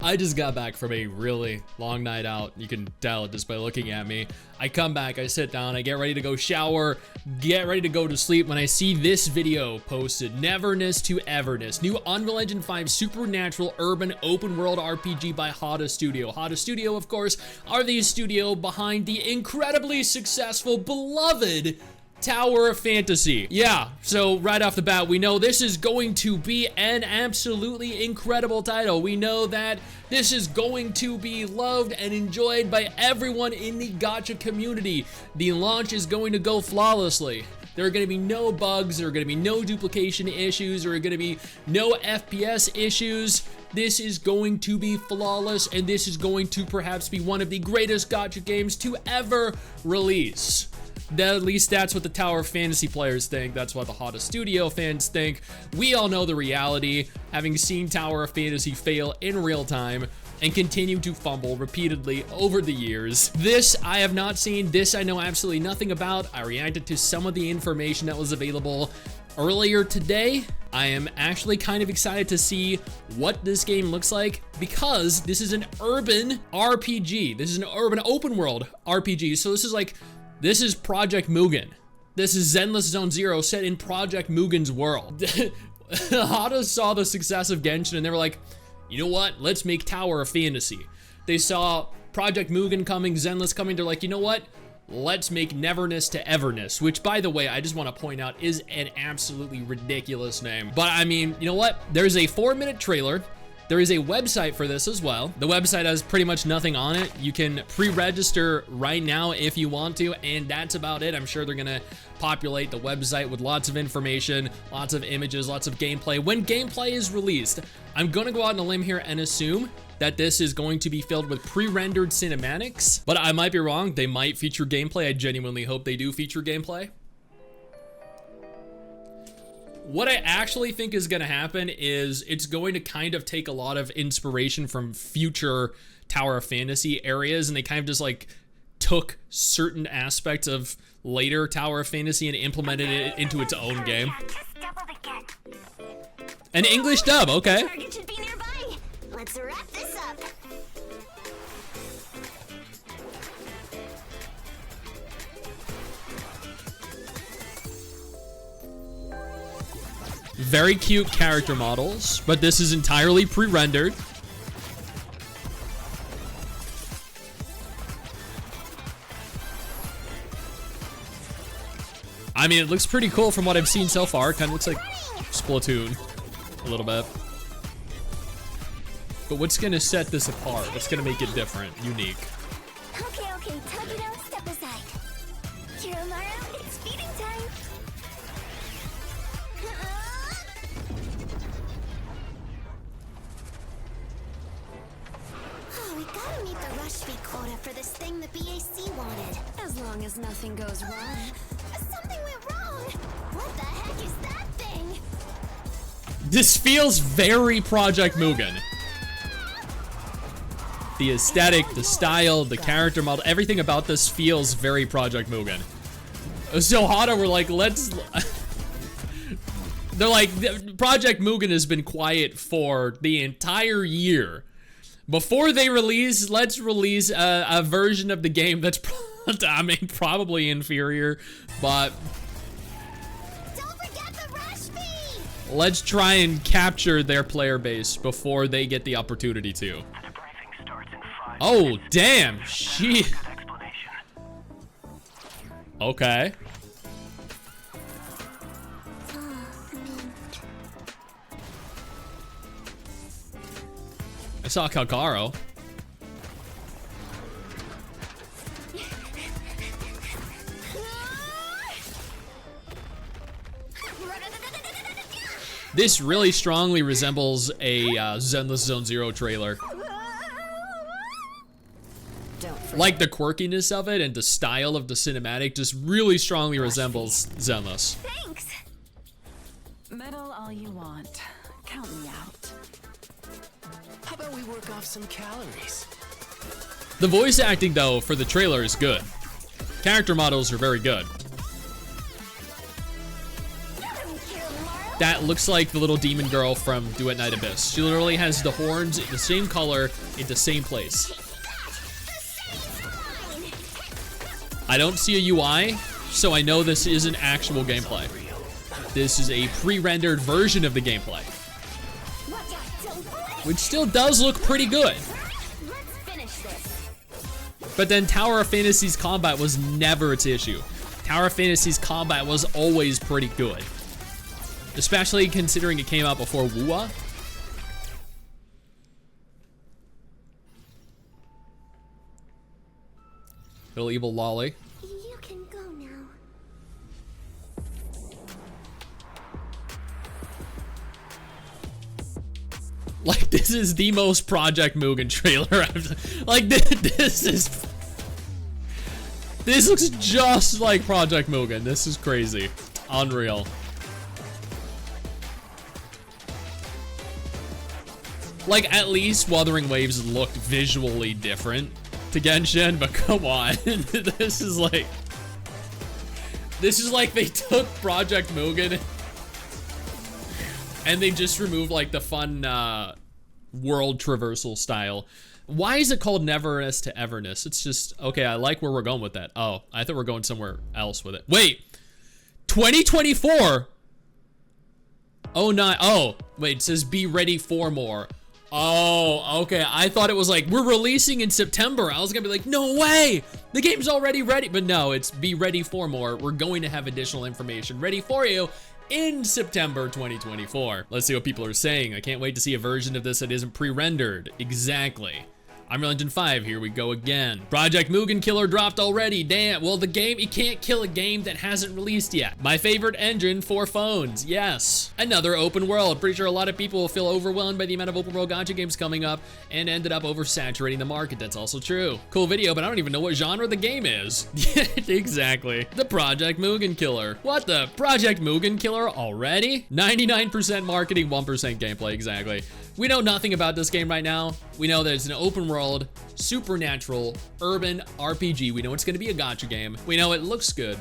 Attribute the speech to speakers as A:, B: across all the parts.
A: I just got back from a really long night out. You can tell it just by looking at me. I come back, I sit down, I get ready to go shower, get ready to go to sleep when I see this video posted. Neverness to Everness. New Unreal Engine 5 supernatural urban open world RPG by Hada Studio. Hada Studio, of course, are the studio behind the incredibly successful, beloved Tower of Fantasy. Yeah, so right off the bat, we know this is going to be an absolutely incredible title. We know that this is going to be loved and enjoyed by everyone in the Gacha community. The launch is going to go flawlessly. There are going to be no bugs, there are going to be no duplication issues, there are going to be no FPS issues. This is going to be flawless, and this is going to perhaps be one of the greatest Gacha games to ever release. At least that's what the Tower of Fantasy players think. That's what the Hada Studio fans think. We all know the reality, having seen Tower of Fantasy fail in real time and continue to fumble repeatedly over the years. This I have not seen. This I know absolutely nothing about. I reacted to some of the information that was available earlier today. I am actually kind of excited to see what this game looks like because this is an urban RPG. This is an urban open world RPG. So this is Project Mugen. This is Zenless Zone Zero set in Project Mugen's world. Hada saw the success of Genshin and they were like, you know what? Let's make Tower of Fantasy. They saw Project Mugen coming, Zenless coming. They're like, you know what? Let's make Neverness to Everness, which, by the way, I just want to point out is an absolutely ridiculous name. But I mean, you know what? There's a 4-minute trailer. There is a website for this as well. The website has pretty much nothing on it. You can pre-register right now if you want to, and that's about it. I'm sure they're gonna populate the website with lots of information, lots of images, lots of gameplay. When gameplay is released, I'm gonna go out on a limb here and assume that this is going to be filled with pre-rendered cinematics, but I might be wrong. They might feature gameplay. I genuinely hope they do feature gameplay. What I actually think is going to happen is it's going to kind of take a lot of inspiration from future Tower of Fantasy areas, and they kind of just like took certain aspects of later Tower of Fantasy and implemented it into its own game. An English dub, okay.
B: Target should be nearby. Let's wrap this up.
A: Very cute character models, but this is entirely pre-rendered. I mean, it looks pretty cool from what I've seen so far. Kind of looks like Splatoon a little bit. But what's gonna set this apart? What's gonna make it different, unique?
B: Okay, Tagiro, step aside. Kiromaru, it's feeding time. Oh, we gotta meet the rush fee quota for this thing the BAC wanted. As long as nothing goes wrong. Something went wrong. What the heck is that thing?
A: This feels very Project Mugen. The aesthetic, the style, the character model, everything about this feels very Project Mugen. So Hada were like, let's... They're like, Project Mugen has been quiet for the entire year. Before they release, let's release a version of the game that's, I mean, probably inferior, but...
B: Don't forget the rush fee!
A: Let's try and capture their player base before they get the opportunity to. Oh, damn, she... Okay. I saw Kalgaro. This really strongly resembles a Zenless Zone Zero trailer. Like the quirkiness of it and the style of the cinematic just really strongly resembles Zenless.
B: Thanks.
C: Metal all you want. Count me out.
D: How about we work off some calories?
A: The voice acting, though, for the trailer is good. Character models are very good.
B: Kiromaru,
A: that looks like the little demon girl from Duet Night Abyss. She literally has the horns, the same color, in the same place. I don't see a UI, so I know this isn't actual gameplay. This is a pre-rendered version of the gameplay, which still does look pretty good. But then Tower of Fantasy's combat was never its issue. Tower of Fantasy's combat was always pretty good, especially considering it came out before WUA. Little evil lolly.
B: You can go now.
A: Like, this is the most Project Mugen trailer I've, like, this looks just like Project Mugen. This is crazy. Unreal. Like, at least Wuthering Waves looked visually different to Genshin, but come on. This is like they took Project Mugen and they just removed like the fun world traversal style. Why is it called Neverness to Everness? It's just, okay, I like where we're going with that. Oh, I thought we're going somewhere else with it. Wait, 2024? Oh, not, oh, wait, it says be ready for more. Oh, okay, I thought it was like, we're releasing in September. I was gonna be like, no way, the game's already ready. But no, it's be ready for more. We're going to have additional information ready for you in September 2024. Let's see what people are saying. I can't wait to see a version of this that isn't pre-rendered. Exactly. Unreal Engine 5, here we go again. Project Mugen Killer dropped already, damn. Well, the game, you can't kill a game that hasn't released yet. My favorite engine for phones, yes. Another open world. Pretty sure a lot of people will feel overwhelmed by the amount of open world gacha games coming up and ended up oversaturating the market. That's also true. Cool video, but I don't even know what genre the game is. Exactly. The Project Mugen Killer. What the? Project Mugen Killer already? 99% marketing, 1% gameplay, exactly. We know nothing about this game right now. We know that it's an open world, supernatural, urban RPG. We know it's gonna be a gacha game. We know it looks good,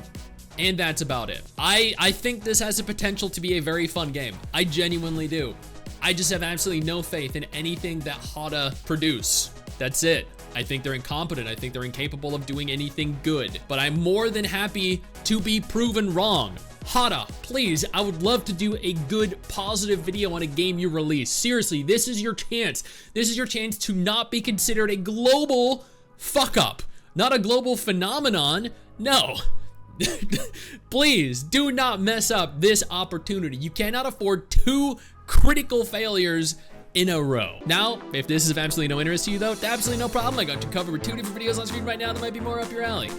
A: and that's about it. I think this has the potential to be a very fun game. I genuinely do. I just have absolutely no faith in anything that Hada produce. That's it. I think they're incompetent. I think they're incapable of doing anything good. But I'm more than happy to be proven wrong. Hada, please, I would love to do a good, positive video on a game you release. Seriously, this is your chance. This is your chance to not be considered a global fuck up. Not a global phenomenon. No. Please, do not mess up this opportunity. You cannot afford 2 critical failures in a row. Now, if this is of absolutely no interest to you though, absolutely no problem. I got you covered with 2 different videos on screen right now that might be more up your alley.